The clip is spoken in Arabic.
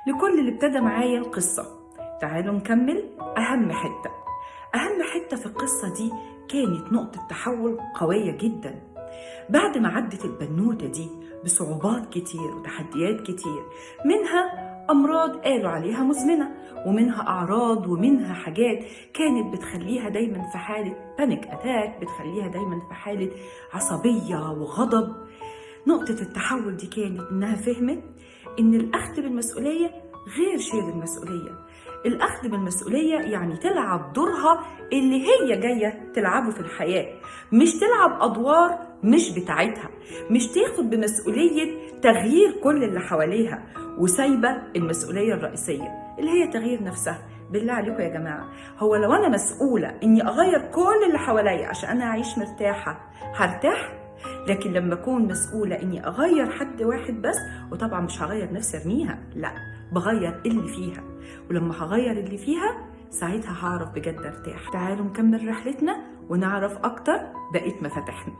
لكل اللي ابتدى معايا القصة. تعالوا نكمل أهم حتة. أهم حتة في القصة دي كانت نقطة تحول قوية جدا. بعد ما عدت البنوتة دي بصعوبات كتير وتحديات كتير، منها أمراض قالوا عليها مزمنة، ومنها أعراض، ومنها حاجات كانت بتخليها دايما في حالة بانيك أتاك، بتخليها دايما في حالة عصبية وغضب. نقطة التحول دي كانت إنها فهمت إن الأخذ بالمسؤولية غير شيل المسؤولية. الأخذ بالمسؤولية يعني تلعب دورها اللي هي جاية تلعبه في الحياة، مش تلعب أدوار مش بتاعتها، مش تاخد بمسؤولية تغيير كل اللي حواليها وسايبة المسؤولية الرئيسية اللي هي تغيير نفسها. بالله عليكم يا جماعة، هو لو أنا مسؤولة إني أغير كل اللي حواليا عشان أنا أعيش مرتاحة هرتاح؟ لكن لما أكون مسؤولة إني أغير حد واحد بس، وطبعا مش هغير نفسي أرميها، لا، بغير اللي فيها، ولما هغير اللي فيها ساعتها هعرف بجد ارتاح. تعالوا نكمل رحلتنا ونعرف أكتر بقية مفاتيحنا.